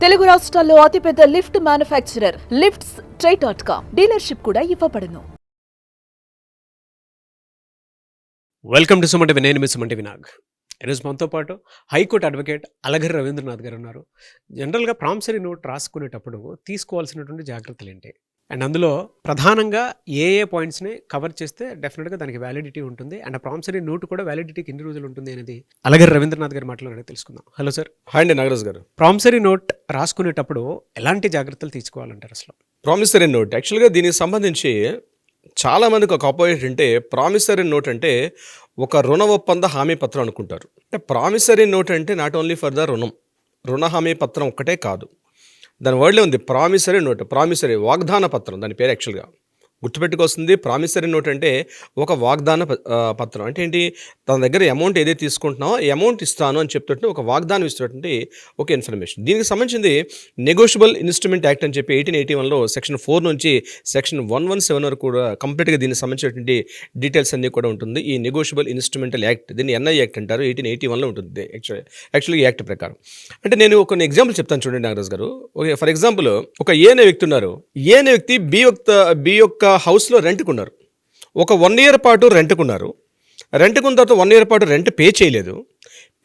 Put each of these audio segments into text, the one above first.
తెలుగు రాష్ట్రాల్లో అతిపెద్ద lift manufacturer lifts ట్రై.com dealership కూడా ఇవ్వబడును. Welcome to Suman TV. నేను మీ సుమన్ టీవీ నాగ్. ఈరోజు మనతో పాటు హైకోర్టు అడ్వకేట్ అలగరి రవీంద్రనాథ్ గారు ఉన్నారు. జనరల్గా ప్రామిసరీ నోట్ రాసుకునేటప్పుడు తీసుకోవాల్సినటువంటి జాగ్రత్తలు ఏంటి, అండ్ అందులో ప్రధానంగా ఏ పాయింట్స్ని కవర్ చేస్తే డెఫినెట్గా దానికి వ్యాలిడిటీ ఉంటుంది, అండ్ ఆ ప్రామిసరీ నోట్ కూడా వ్యాలిడిటీకి ఎన్ని రోజులు ఉంటుంది అనేది అలగరి రవీంద్రనాథ్ గారు మాట్లాడి తెలుసుకుందాం. Hello sir. హాయ్ అండి నాగరాజ్ గారు. ప్రామిసరీ నోట్ రాసుకునేటప్పుడు ఎలాంటి జాగ్రత్తలు తీసుకోవాలంటారు అసలు? ప్రామిసరీ నోట్ యాక్చువల్గా దీనికి సంబంధించి చాలామందికి ఒక ఆపోజిట్ అంటే ప్రామిసరీ నోట్ అంటే ఒక రుణ ఒప్పంద హామీ పత్రం అనుకుంటారు. అంటే ప్రామిసరీ నోట్ అంటే నాట్ ఓన్లీ ఫర్ ద రుణ హామీ పత్రం ఒక్కటే కాదు, దాని వర్డ్లో ఉంది ప్రామిసరీ నోట్. ప్రామిసరీ వాగ్దాన పత్రం దాని పేరు. యాక్చువల్గా గుర్తుపెట్టుకొస్తుంది. ప్రామిసరీ నోట్ అంటే ఒక వాగ్దాన పత్రం. అంటే ఏంటి, తన దగ్గర అమౌంట్ ఏదైతే తీసుకుంటున్నామో అమౌంట్ ఇస్తాను అని చెప్తుంటే ఒక వాగ్దానం ఇస్తున్నటువంటి ఒక ఇన్ఫర్మేషన్. దీనికి సంబంధించింది నెగోషియబుల్ ఇన్స్ట్రుమెంట్ యాక్ట్ అని చెప్పి 1881లో సెక్షన్ 4 నుంచి సెక్షన్ 117 వరకు కూడా కంప్లీట్గా దీనికి సంబంధించినటువంటి డీటెయిల్స్ అన్నీ కూడా ఉంటుంది. ఈ నెగోషియబుల్ ఇన్స్ట్రుమెంటల్ యాక్ట్, దీన్ని ఎన్ఐ యాక్ట్ అంటారు. 1881లో ఉంటుంది యాక్చువల్గా యాక్ట్ ప్రకారం. అంటే నేను కొన్ని ఎగ్జాంపుల్ చెప్తాను చూడండి నాగరాజ్ గారు. ఓకే, ఫర్ ఎగ్జాంపుల్ ఒక ఏ అనే వ్యక్తి ఉన్నారు. ఏ అనే వ్యక్తి బి యొక్క హౌస్లో రెంట్కున్నారు. ఒక 1 year పాటు రెంట్కున్నారు. రెంట్కున్న తర్వాత 1 year పాటు రెంట్ పే చేయలేదు.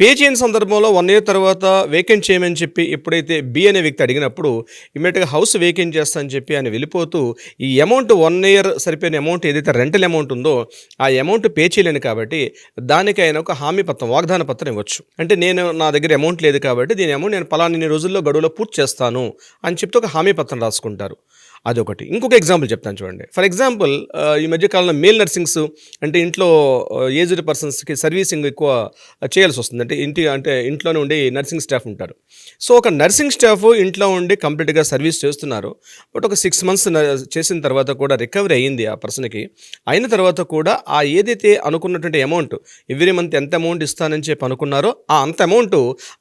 పే చేయని సందర్భంలో 1 year తర్వాత వేకెంట్ చేయమని చెప్పి ఎప్పుడైతే బి అనే వ్యక్తి అడిగినప్పుడు ఇమీడియట్గా హౌస్ వేకెంట్ చేస్తా అని చెప్పి ఆయన వెళ్ళిపోతూ ఈ అమౌంట్ 1 year సరిపోయిన అమౌంట్ ఏదైతే రెంటల్ అమౌంట్ ఉందో ఆ అమౌంట్ పే చేయలేను కాబట్టి దానికి ఆయన ఒక హామీ పత్రం, వాగ్దాన పత్రం ఇవ్వచ్చు. అంటే నా దగ్గర అమౌంట్ లేదు కాబట్టి దీని అమౌంట్ నేను పలానా రోజుల్లో గడువులో పూర్తి చేస్తాను అని చెప్తే ఒక హామీ పత్రం రాసుకుంటారు. అదొకటి. ఇంకొక ఎగ్జాంపుల్ చెప్తాను చూడండి. ఫర్ ఎగ్జాంపుల్ ఈ మధ్యకాలంలో మేల్ నర్సింగ్స్ అంటే ఇంట్లో ఏజ్డ్ పర్సన్స్కి సర్వీసింగ్ ఎక్కువ చేయాల్సి వస్తుంది. అంటే ఇంట్లోనే ఉండి నర్సింగ్ స్టాఫ్ ఉంటారు. సో ఒక నర్సింగ్ స్టాఫ్ ఇంట్లో ఉండి కంప్లీట్గా సర్వీస్ చేస్తున్నారు. బట్ ఒక 6 months చేసిన తర్వాత కూడా రికవరీ అయ్యింది ఆ పర్సన్కి. అయిన తర్వాత కూడా ఆ ఏదైతే అనుకున్నటువంటి అమౌంట్ ఎవ్రీ మంత్ ఎంత అమౌంట్ ఇస్తానని చెప్పి అనుకున్నారో ఆ అంత అమౌంట్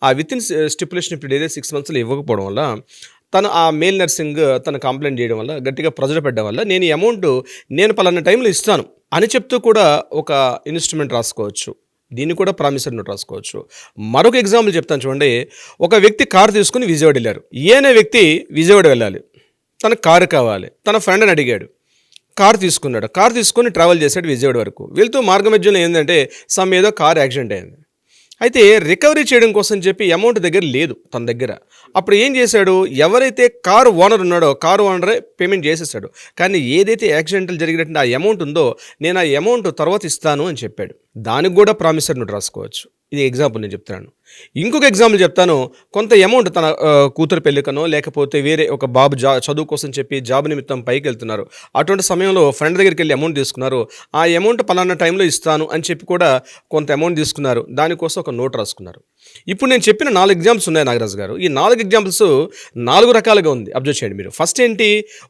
ఆ విత్ ఇన్ స్టిపులేషన్ పీరియడ్ ఏదైతే 6 monthsలో ఇవ్వకపోవడం వల్ల తను ఆ మేల్ నర్సింగ్ తను కంప్లైంట్ చేయడం వల్ల గట్టిగా ప్రెజర్ పెట్టడం వల్ల నేను ఈ అమౌంట్ నేను పలానా టైంలో ఇస్తాను అని చెప్తూ కూడా ఒక ఇన్స్ట్రుమెంట్ రాసుకోవచ్చు. దీన్ని కూడా ప్రామిసరీ నోట్ రాసుకోవచ్చు. మరొక ఎగ్జాంపుల్ చెప్తాను చూడండి. ఒక వ్యక్తి కారు తీసుకుని విజయవాడ వెళ్ళారు. అనే వ్యక్తి విజయవాడ వెళ్ళాలి, తనకు కారు కావాలి. తన ఫ్రెండ్ని అడిగాడు, కారు తీసుకున్నాడు. కారు తీసుకొని ట్రావెల్ చేశాడు విజయవాడ వరకు. వెళ్తూ మార్గ మధ్యలో ఏంటంటే ఏదో కారు యాక్సిడెంట్ అయింది. అయితే రికవరీ చేయడం కోసం చెప్పి అమౌంట్ దగ్గర లేదు తన దగ్గర. అప్పుడు ఏం చేశాడు, ఎవరైతే కారు ఓనర్ ఉన్నాడో కారు ఓనరే పేమెంట్ చేసేసాడు. కానీ ఏదైతే యాక్సిడెంటల్ జరిగినట్టు ఆ అమౌంట్ ఉందో నేను ఆ అమౌంట్ తర్వాత ఇస్తాను అని చెప్పాడు. దానికి కూడా ప్రామిసరీ నోట్ రాసుకోవచ్చు. ఇది ఎగ్జాంపుల్ నేను చెప్తున్నాను. ఇంకొక ఎగ్జాంపుల్ చెప్తాను. కొంత అమౌంట్ తన కూతురు పెళ్ళికనో లేకపోతే వేరే ఒక బాబు చదువు కోసం చెప్పి జాబ్ నిమిత్తం పైకి వెళ్తున్నారు. అటువంటి సమయంలో ఫ్రెండ్ దగ్గరికి వెళ్ళి అమౌంట్ తీసుకున్నారు. ఆ అమౌంట్ పలానా టైంలో ఇస్తాను అని చెప్పి కూడా కొంత అమౌంట్ తీసుకున్నారు. దానికోసం ఒక నోట్ రాసుకున్నారు. ఇప్పుడు నేను చెప్పిన 4 ఎగ్జాంపుల్స్ ఉన్నాయి నాగరాజు గారు. ఈ 4 ఎగ్జాంపుల్స్ 4 రకాలుగా ఉంది. అబ్జర్వ్ చేయండి మీరు. ఫస్ట్ ఏంటి,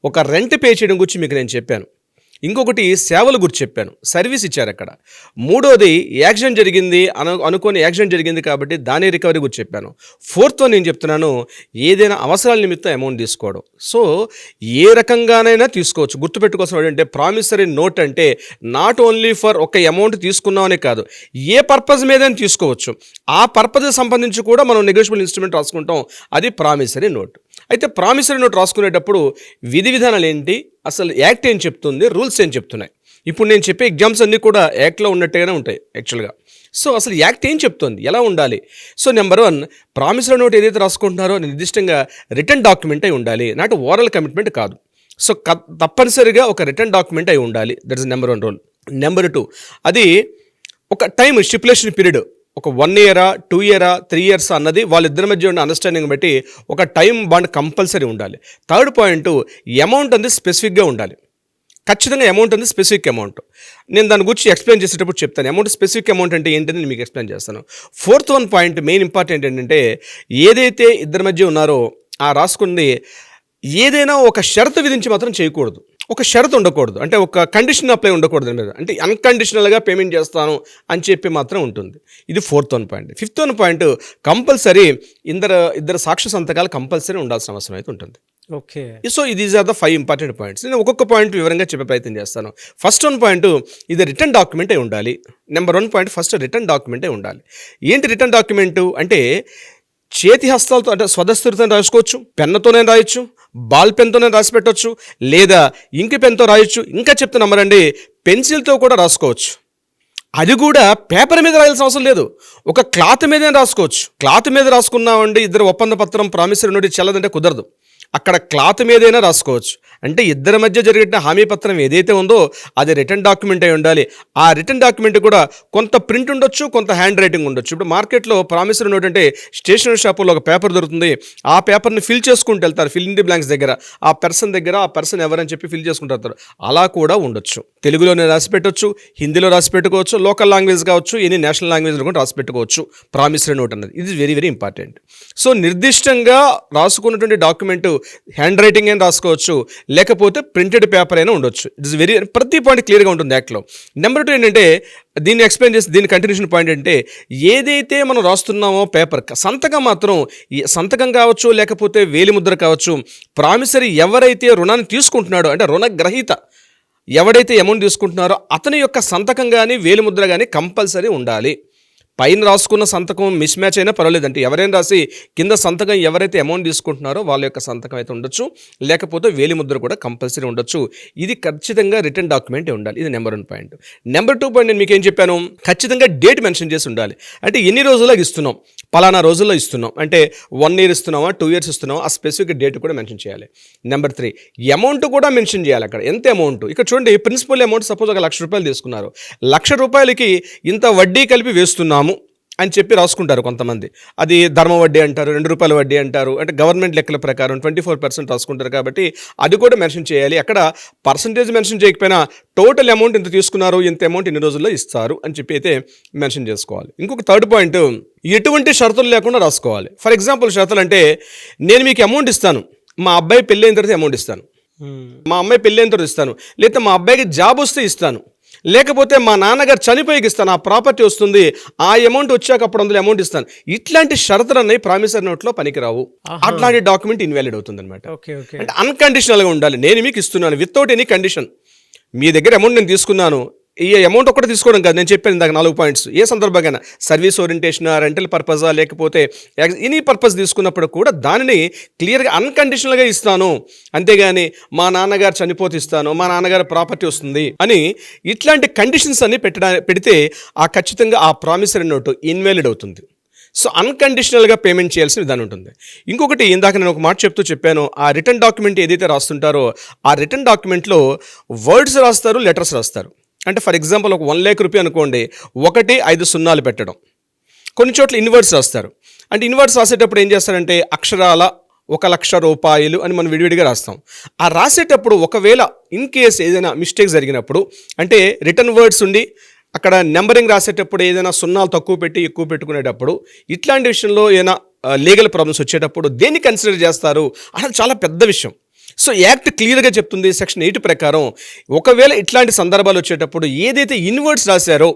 ఒక రెంట్ పే చేయడం గురించి మీకు నేను చెప్పాను. ఇంకొకటి సేవల గురించి చెప్పాను, సర్వీస్ ఇచ్చారు అక్కడ. మూడోది యాక్సిడెంట్ జరిగింది అనుకోని యాక్సిడెంట్ జరిగింది కాబట్టి దాని రికవరీ గురించి చెప్పాను. ఫోర్త్ నేను చెప్తున్నాను ఏదైనా అవసరాల నిమిత్తం అమౌంట్ తీసుకోవడం. సో ఏ రకంగానైనా తీసుకోవచ్చు. గుర్తుపెట్టుకోవాల్సిన ఏంటంటే ప్రామిసరీ నోట్ అంటే నాట్ ఓన్లీ ఫర్ ఒక అమౌంట్ తీసుకున్నామనే కాదు, ఏ పర్పస్ మీదైనా తీసుకోవచ్చు. ఆ పర్పస్ సంబంధించి కూడా మనం నెగోషియబుల్ ఇన్స్ట్రుమెంట్ రాసుకుంటాం. అది ప్రామిసరీ నోట్. అయితే ప్రామిసరీ నోట్ రాసుకునేటప్పుడు విధి విధానాలు ఏంటి, అసలు యాక్ట్ ఏం చెప్తుంది, రూల్స్ ఏం చెప్తున్నాయి. ఇప్పుడు నేను చెప్పే ఎగ్జామ్స్ అన్నీ కూడా యాక్ట్లో ఉన్నట్టుగానే ఉంటాయి యాక్చువల్గా. సో అసలు యాక్ట్ ఏం చెప్తుంది, ఎలా ఉండాలి. సో నెంబర్ 1, ప్రామిసరీ నోట్ ఏదైతే రాసుకుంటున్నారో నిర్దిష్టంగా రిటర్న్ డాక్యుమెంట్ అయి ఉండాలి, నాట్ ఓరల్ కమిట్మెంట్ కాదు. సో తప్పనిసరిగా ఒక రిటర్న్ డాక్యుమెంట్ అయి ఉండాలి. That is number 1 rule. Number 2, అది ఒక టైం స్టిపులేషన్ పీరియడ్, ఒక 1 year, 2 year, 3 years అన్నది వాళ్ళిద్దరి మధ్య ఉన్న అండర్స్టాండింగ్ బట్టి ఒక టైం బాండ్ కంపల్సరీ ఉండాలి. థర్డ్ పాయింట్, అమౌంట్ అనేది స్పెసిఫిక్గా ఉండాలి. ఖచ్చితంగా అమౌంట్ అనేది స్పెసిఫిక్ అమౌంట్. నేను దాని గురించి ఎక్స్ప్లెయిన్ చేసేటప్పుడు చెప్తాను. అమౌంట్ స్పెసిఫిక్ అమౌంట్ అంటే ఏంటని నేను మీకు ఎక్స్ప్లెయిన్ చేస్తాను. ఫోర్త్ పాయింట్ మెయిన్ ఇంపార్టెంట్ ఏంటంటే ఏదైతే ఇద్దరి మధ్య ఉన్నారో ఆ రాసుకుంది ఏదైనా ఒక షరతు విధించి మాత్రం చేయకూడదు. ఒక షరతు ఉండకూడదు, అంటే ఒక కండిషన్ అప్లై ఉండకూడదు మీద, అంటే అన్కండిషనల్గా పేమెంట్ చేస్తాను అని చెప్పి మాత్రం ఉంటుంది. ఇది 4th point. 5th point, compulsory ఇద్దరు సాక్ష్య సంతకాలు కంపల్సరీ ఉండాల్సిన అవసరం అయితే ఉంటుంది. Okay. So these are the 5 important points. నేను ఒక్కొక్క పాయింట్ వివరంగా చెప్పే ప్రయత్నం చేస్తాను. ఫస్ట్ 1 పాయింట్, ఇది రిటర్న్ డాక్యుమెంట్ అయి ఉండాలి. Number 1 point, first return document అయి ఉండాలి. ఏంటి రిటర్న్ డాక్యుమెంటు అంటే చేతి హస్తాలతో అంటే స్వదస్తూరితో రాసుకోవచ్చు, పెన్నుతోనే రాయొచ్చు, బాల్ పెన్తోనే రాసి పెట్టవచ్చు, లేదా ఇంక్ పెన్తో రాయొచ్చు. ఇంకా చెప్తే నమ్మరండి, పెన్సిల్తో కూడా రాసుకోవచ్చు. అది కూడా పేపర్ మీద రాయాల్సిన అవసరం లేదు, ఒక క్లాత్ మీదే రాసుకోవచ్చు. క్లాత్ మీద రాసుకున్నామండి, ఇద్దరు ఒప్పంద పత్రం ప్రామిసరీ నోట్ చెల్లదంటే కుదరదు. అక్కడ క్లాత్ మీదైనా రాసుకోవచ్చు. అంటే ఇద్దరి మధ్య జరిగిన హామీ పత్రం ఏదైతే ఉందో అది రిటర్న్ డాక్యుమెంట్ అయి ఉండాలి. ఆ రిటర్న్ డాక్యుమెంట్ కూడా కొంత ప్రింట్ ఉండొచ్చు, కొంత హ్యాండ్ రైటింగ్ ఉండొచ్చు. ఇప్పుడు మార్కెట్లో ప్రామిసరీ నోట్ అంటే స్టేషనరీ షాపులో ఒక పేపర్ దొరుకుతుంది, ఆ పేపర్ని ఫిల్ చేసుకుంటూ వెళ్తారు ఫిల్ ఇన్ ది బ్లాంక్స్ దగ్గర, ఆ పర్సన్ ఎవరని చెప్పి ఫిల్ చేసుకుంటారు. అలా కూడా ఉండొచ్చు. తెలుగులోనే రాసి పెట్టవచ్చు, హిందీలో రాసి పెట్టుకోవచ్చు, లోకల్ లాంగ్వేజ్ కావచ్చు, ఎనీ నేషనల్ లాంగ్వేజ్లో కూడా రాసి పెట్టుకోవచ్చు ప్రామిసరీ నోట్ అన్నది. ఇది వెరీ వెరీ ఇంపార్టెంట్. సో నిర్దిష్టంగా రాసుకున్నటువంటి డాక్యుమెంట్ హ్యాండ్ రైటింగ్ అయినా రాసుకోవచ్చు, లేకపోతే ప్రింటెడ్ పేపర్ అయినా ఉండొచ్చు. ఇట్ ఇస్ వెరీ ప్రతి పాయింట్ క్లియర్గా ఉంటుంది యాక్ట్లో. నెంబర్ 2 ఏంటంటే, దీన్ని ఎక్స్ప్లెయిన్ చేసి దీని కంటిన్యూషన్ పాయింట్ అంటే, ఏదైతే మనం రాస్తున్నామో పేపర్ సంతకం మాత్రం సంతకం కావచ్చు, లేకపోతే వేలిముద్ర కావచ్చు, ప్రామిసరీ ఎవరైతే రుణాన్ని తీసుకుంటున్నాడో అంటే రుణగ్రహీత ఎవడైతే అమౌంట్ తీసుకుంటున్నారో అతని యొక్క సంతకం కానీ వేలిముద్ర కానీ కంపల్సరీ ఉండాలి. పైన రాసుకున్న సంతకం మిస్ మ్యాచ్ అయినా పర్వాలేదంటే, ఎవరైనా రాసి కింద సంతకం ఎవరైతే అమౌంట్ తీసుకుంటున్నారో వాళ్ళ యొక్క సంతకం అయితే ఉండొచ్చు, లేకపోతే వేలిముద్ర కూడా కంపల్సరీ ఉండొచ్చు. ఇది ఖచ్చితంగా రిటర్న్ డాక్యుమెంటే ఉండాలి. ఇది నెంబర్ 1 పాయింట్. నెంబర్ 2 పాయింట్ నేను మీకు ఏం చెప్పాను, ఖచ్చితంగా డేట్ మెన్షన్ చేసి ఉండాలి. అంటే ఎన్ని రోజుల్లో ఇస్తున్నాం, పలానా రోజుల్లో ఇస్తున్నాం అంటే 1 year ఇస్తున్నామా, 2 years ఇస్తున్నామా, ఆ స్పెసిఫిక్ డేట్ కూడా మెన్షన్ చేయాలి. నెంబర్ 3 అమౌంట్ కూడా మెన్షన్ చేయాలి. అక్కడ ఎంత అమౌంట్, ఇక్కడ చూడండి ప్రిన్సిపల్ అమౌంట్ సపోజ్ ఒక ₹1,00,000 తీసుకున్నారు, ₹1,00,000కి ఇంత వడ్డీ కలిపి వేస్తున్నాము అని చెప్పి రాసుకుంటారు కొంతమంది. అది ధర్మ వడ్డీ అంటారు, ₹2 వడ్డీ అంటారు. అంటే గవర్నమెంట్ లెక్కల ప్రకారం 24% రాసుకుంటారు కాబట్టి అది కూడా మెన్షన్ చేయాలి. అక్కడ పర్సంటేజ్ మెన్షన్ చేయకపోయినా టోటల్ అమౌంట్ ఇంత తీసుకున్నారు, ఇంత అమౌంట్ ఇన్ని రోజుల్లో ఇస్తారు అని చెప్పి అయితే మెన్షన్ చేసుకోవాలి. ఇంకొక 3rd పాయింట్, ఎటువంటి షరతులు లేకుండా రాసుకోవాలి. ఫర్ ఎగ్జాంపుల్ షరతులు అంటే, నేను మీకు అమౌంట్ ఇస్తాను, మా అబ్బాయి పెళ్ళి అయిన తర్వాత అమౌంట్ ఇస్తాను, మా అమ్మాయి పెళ్ళి అయిన తర్వాత ఇస్తాను, లేకపోతే మా అబ్బాయికి జాబ్ వస్తే ఇస్తాను, లేకపోతే మా నాన్నగారు చనిపోయికి ఇస్తాను, ఆ ప్రాపర్టీ వస్తుంది, ఆ అమౌంట్ వచ్చాక అప్పుడు అందులో అమౌంట్ ఇస్తాను. ఇట్లాంటి షరతులు అన్నీ ప్రామిసరీ నోట్లో పనికిరావు. అట్లాంటి డాక్యుమెంట్ ఇన్వాలిడ్ అవుతుంది అనమాట. అంటే అన్కండిషనల్గా ఉండాలి. నేను మీకు ఇస్తున్నాను వితౌట్ ఎనీ కండిషన్. మీ దగ్గర అమౌంట్ నేను తీసుకున్నాను, ఈ అమౌంట్ ఒక్కటి తీసుకోవడం కాదు, నేను చెప్పాను ఇందాక 4 పాయింట్స్. ఏ సందర్భంగా సర్వీస్ ఓరియంటేషన్, రెంటల్ పర్పజా, లేకపోతే ఎనీ పర్పస్ తీసుకున్నప్పుడు కూడా దానిని క్లియర్గా అన్కండిషనల్గా ఇస్తాను, అంతేగాని మా నాన్నగారు చనిపోతే ఇస్తాను, మా నాన్నగారు ప్రాపర్టీ వస్తుంది అని ఇట్లాంటి కండిషన్స్ అన్ని పెడితే ఆ ఖచ్చితంగా ఆ ప్రామిసరీ నోటు ఇన్వాలిడ్ అవుతుంది. సో అన్కండిషనల్గా పేమెంట్ చేయాల్సిన విధానం ఉంటుంది. ఇంకొకటి, ఇందాక నేను ఒక మాట చెప్పాను, ఆ రిటర్న్ డాక్యుమెంట్ ఏదైతే రాస్తుంటారో ఆ రిటర్న్ డాక్యుమెంట్లో వర్డ్స్ రాస్తారు, లెటర్స్ రాస్తారు. అంటే ఫర్ ఎగ్జాంపుల్ ఒక ₹1,00,000 అనుకోండి, 1 5 సున్నాలు పెట్టడం. కొన్ని చోట్ల ఇన్వర్ట్స్ రాస్తారు. అంటే ఇన్వర్ట్స్ రాసేటప్పుడు ఏం చేస్తారంటే అక్షరాల ₹1,00,000 అని మనం విడివిడిగా రాస్తాం. ఆ రాసేటప్పుడు ఒకవేళ ఇన్ కేస్ ఏదైనా మిస్టేక్ జరిగినప్పుడు, అంటే రిటర్న్ వర్డ్స్ ఉండి అక్కడ నెంబరింగ్ రాసేటప్పుడు ఏదైనా సున్నాలు తక్కువ పెట్టి ఎక్కువ పెట్టుకునేటప్పుడు, ఇట్లాంటి విషయంలో ఏదైనా లీగల్ ప్రాబ్లమ్స్ వచ్చేటప్పుడు దేన్ని కన్సిడర్ చేస్తారు అనేది చాలా పెద్ద విషయం. సో యాక్ట్ క్లియర్గా చెప్తుంది సెక్షన్ 8 ప్రకారం, ఒకవేళ ఇట్లాంటి సందర్భాలు వచ్చేటప్పుడు ఏదైతే ఇన్వర్ట్స్ రాశారో,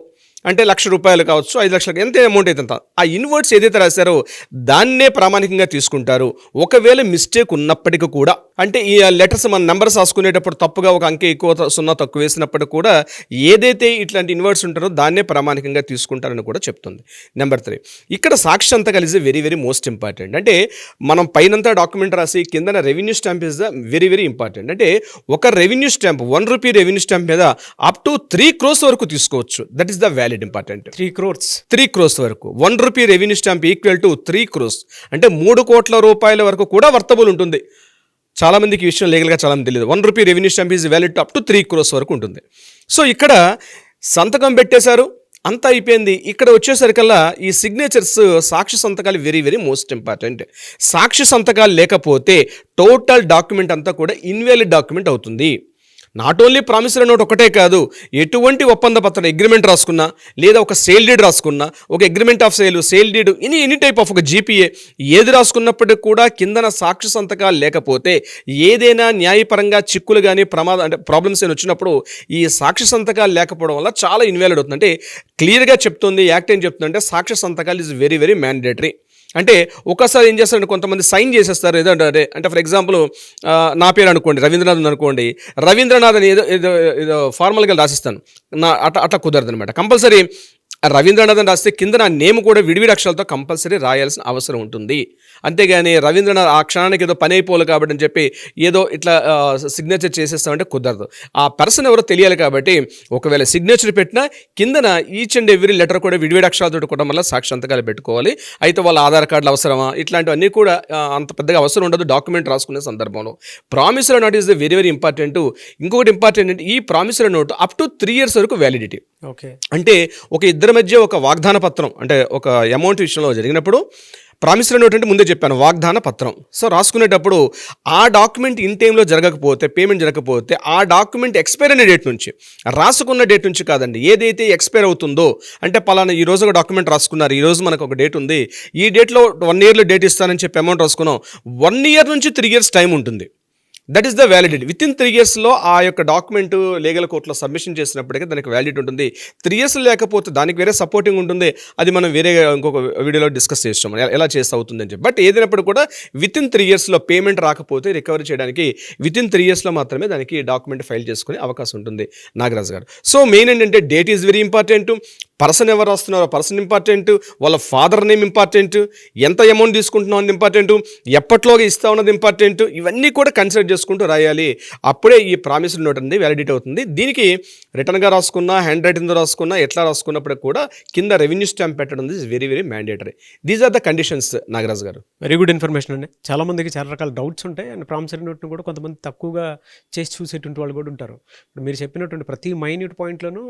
అంటే ₹1,00,000 కావచ్చు, 5 లక్షలు, ఎంత అమౌంట్ అయితే అంత, ఆ ఇన్వర్ట్స్ ఏదైతే రాశారో దాన్నే ప్రామాణికంగా తీసుకుంటారు. ఒకవేళ మిస్టేక్ ఉన్నప్పటికీ కూడా, అంటే ఈ లెటర్స్ మన నెంబర్స్ రాసుకునేటప్పుడు తప్పుగా ఒక అంకె ఎక్కువ సున్నా తక్కువ వేసినప్పటికీ కూడా ఏదైతే ఇట్లాంటి ఇన్వర్ట్స్ ఉంటారో దాన్నే ప్రామాణికంగా తీసుకుంటారని కూడా చెప్తుంది. నెంబర్ 3, ఇక్కడ సాక్షి సంతకాలు is very very most important. అంటే మనం పైనంతా డాక్యుమెంట్ రాసి కిందన revenue stamp is the very very important. అంటే ఒక రెవెన్యూ స్టాంప్ ₹1 రెవెన్యూ స్టాంప్ మీద అప్ టు 3 crores వరకు తీసుకోవచ్చు. That is the valid important. 3 crores వరకు ₹1 revenue stamp equal to 3 crores, అంటే ₹3 కోట్ల వరకు కూడా వర్తబుల్ ఉంటుంది. చాలా మందికి ఈ విషయం లీగల్గా చాలా మంది తెలియదు. ₹1 revenue stamp is valid up to 3 crores వరకు ఉంటుంది. సో ఇక్కడ సంతకం పెట్టేశారు, అంతా అయిపోయింది. ఇక్కడ వచ్చేసరికల్లా ఈ సిగ్నేచర్స్, సాక్షి సంతకాలు వెరీ వెరీ మోస్ట్ ఇంపార్టెంట్. సాక్షి సంతకాలు లేకపోతే టోటల్ డాక్యుమెంట్ అంతా కూడా ఇన్వాలిడ్ డాక్యుమెంట్ అవుతుంది. నాట్ ఓన్లీ ప్రామిసరీ నోట్ ఒకటే కాదు, ఎటువంటి ఒప్పంద పత్రం అగ్రిమెంట్ రాసుకున్నా, లేదా ఒక సేల్ డీడ్ రాసుకున్నా, ఒక agreement of sale deed, any type of ఒక జీపీఏ ఏది రాసుకున్నప్పటికీ కూడా కిందన సాక్షి సంతకాలు లేకపోతే ఏదైనా న్యాయపరంగా చిక్కులు కానీ అంటే ప్రాబ్లమ్స్ ఏమైనా వచ్చినప్పుడు ఈ సాక్షి సంతకాలు లేకపోవడం వల్ల చాలా ఇన్వాలిడ్ అవుతుంది. అంటే క్లియర్గా చెప్తుంది యాక్ట్ ఏం చెప్తుందంటే సాక్షి సంతకాలు ఈజ్ వెరీ వెరీ మ్యాండేటరీ. అంటే ఒకసారి ఏం చేస్తారంటే కొంతమంది సైన్ చేసేస్తారు ఏదంటే, అంటే ఫర్ ఎగ్జాంపుల్ నా పేరు అనుకోండి, రవీంద్రనాథ్ అనుకోండి, రవీంద్రనాథ్ అని ఏదో ఫార్మల్గా రాసిస్తాను, అట్లా కుదరదు అనమాట. కంపల్సరీ రవీంద్రనాథ్ అని రాస్తే కింద నా నేమ్ కూడా విడివిడి అక్షరాలతో కంపల్సరీ రాయాల్సిన అవసరం ఉంటుంది. అంతేగాని రవీంద్రనాథ్ ఆ క్షణానికి ఏదో పని అయిపోవాలి కాబట్టి అని చెప్పి ఏదో ఇట్లా సిగ్నేచర్ చేసేస్తామంటే కుదరదు. ఆ పర్సన్ ఎవరో తెలియాలి కాబట్టి ఒకవేళ సిగ్నేచర్ పెట్టినా కిందన ఈచ్ అండ్ ఎవ్రీ లెటర్ కూడా విడివిడి అక్షరాలతో కూడా మళ్ళీ సాక్షాంతకాలు పెట్టుకోవాలి. అయితే వాళ్ళ ఆధార్ కార్డులు అవసరమా ఇట్లాంటివన్నీ కూడా అంత పెద్దగా అవసరం ఉండదు డాక్యుమెంట్ రాసుకునే సందర్భంలో. Promissory note is the very very important. ఇంకొకటి ఇంపార్టెంట్ అంటే ఈ promissory note up to 3 years వరకు వ్యాలిడిటీ. ఓకే, అంటే ఒక ఇద్దరి మధ్య ఒక వాగ్దాన పత్రం అంటే ఒక అమౌంట్ విషయంలో జరిగినప్పుడు ప్రామిసరీ నోట్ అంటే ముందే చెప్పాను వాగ్దాన పత్రం. సో రాసుకునేటప్పుడు ఆ డాక్యుమెంట్ ఇన్ టైంలో జరగకపోతే పేమెంట్ జరగకపోతే ఆ డాక్యుమెంట్ ఎక్స్పైర్ అయిన డేట్ నుంచి రాసుకున్న డేట్ నుంచి కాదండి, ఏదైతే ఎక్స్పైర్ అవుతుందో అంటే పలానా ఈ రోజు ఒక డాక్యుమెంట్ రాసుకున్నారు, ఈ రోజు మనకు ఒక డేట్ ఉంది, ఈ డేట్లో 1 yearలో డేట్ ఇస్తానని చెప్పి అమౌంట్ రాసుకున్నాం, 1 year నుంచి 3 years టైం ఉంటుంది. That is the validity. With in 3 yearsలో ఆ యొక్క డాక్యుమెంట్ లీగల్ కోర్టులో సబ్మిషన్ చేసినప్పటికీ దానికి వ్యాలిడిటీ ఉంటుంది. 3 years లేకపోతే దానికి వేరే సపోర్టింగ్ ఉంటుంది, అది మనం వేరే ఇంకొక వీడియోలో డిస్కస్ చేస్తాం ఎలా చేస్తే అవుతుంది అని చెప్పి. బట్ ఏదైనప్పుడు కూడా విత్ ఇన్ 3 yearsలో పేమెంట్ రాకపోతే రికవరీ చేయడానికి విత్ ఇన్ 3 yearsలో మాత్రమే దానికి డాక్యుమెంట్ ఫైల్ చేసుకునే అవకాశం ఉంటుంది నాగరాజు గారు. సో మెయిన్ ఏంటంటే date is very important, person ఎవరు వస్తున్నారో పర్సన్ ఇంపార్టెంట్, వాళ్ళ ఫాదర్ నేమ్ ఇంపార్టెంట్, ఎంత అమౌంట్ తీసుకుంటున్నాం అన్నది ఇంపార్టెంట్, ఎప్పట్లోగా ఇస్తా ఉన్నది ఇంపార్టెంట్, ఇవన్నీ కూడా కన్సిడర్ చేసుకుంటూ రాయాలి. అప్పుడే ఈ ప్రామిసరీ నోట్ అనేది వ్యాలిడిటీ అవుతుంది. దీనికి రిటర్న్గా రాసుకున్నా హ్యాండ్ రైటింగ్తో రాసుకున్నా ఎట్లా రాసుకున్నప్పుడు కూడా కింద రెవెన్యూ స్టాంప్ పెట్టడం is very very mandatory. These are the conditions Nagaraj గారు. వెరీ గుడ్ ఇన్ఫర్మేషన్ అండి. చాలా మందికి చాలా రకాల డౌట్స్ ఉంటాయి అండ్ ప్రామిసరీ నోట్ను కూడా కొంతమంది తక్కువగా చేసి చూసేటువంటి వాళ్ళు కూడా ఉంటారు. ఇప్పుడు మీరు చెప్పినటువంటి ప్రతి మైన్యూట్ పాయింట్లోనూ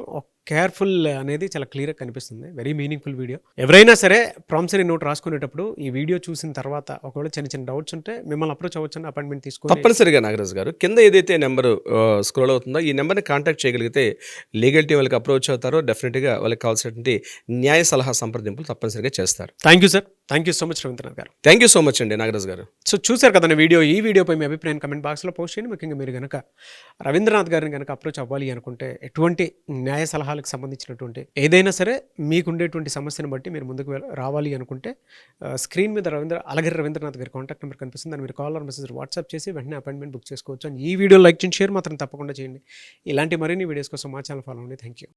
కేర్ఫుల్ అనేది చాలా క్లియర్గా కనిపిస్తుంది. Very meaningful video. ఎవరైనా సరే ప్రామిసరీ నోట్ రాసుకునేటప్పుడు ఈ వీడియో చూసిన తర్వాత ఒకవేళ చిన్న చిన్న డౌట్స్ ఉంటే మిమ్మల్ని అప్రోచ్ అవ్వచ్చు, అపాయింట్మెంట్ తీసుకొని. తప్పనిసరిగా నాగరాజ్ గారు కింద ఏదైతే నెంబర్ స్క్రోల్ అవుతుందో ఈ నెంబర్ని కాంటాక్ట్ చేయగలిగితే లీగల్ టీం వాళ్ళకి అప్రోచ్ అవుతారో డెఫినెట్గా వాళ్ళకి కావాల్సినటువంటి న్యాయ సలహా సంప్రదింపులు తప్పనిసరిగా చేస్తారు. Thank you sir. Thank you so much Ravindranath గారు. థ్యాంక్ యూ సో మచ్ అండి నాగరాజ్ గారు. సో చూశారు కదండి వీడియో. ఈ వీడియోపై మీ అభిప్రాయం కమెంట్ బాక్స్లో పోస్ట్ చేయండి. ముఖ్యంగా మీరు కనుక రవీంద్రనాథ్ గారిని కనుక అప్రోచ్ అవ్వాలి అనుకుంటే ఎటువంటి న్యాయ సలహాలకు సంబంధించినటువంటి ఏదైనా సరే మీకు ఉండేటువంటి సమస్యను బట్టి మీరు ముందుకు రావాలి అనుకుంటే స్క్రీన్ మీద అలగిరి రవీంద్రనాథ్ గారి కాంటాక్ట్ నెంబర్ కనిపిస్తుంది. దాన్ని మీరు కాల్ ఆర్ మెసేజ్ వాట్సాప్ చేసి వెంటనే అపాయింట్మెంట్ బుక్ చేసుకోవచ్చు. అండ్ ఈ వీడియో లైక్ చేయండి, షేర్ మాత్రం తప్పకుండా చేయండి. ఇలాంటి మరిన్ని వీడియోస్ కోసం మా ఛానల్ ఫాలో అవ్వండి. Thank you.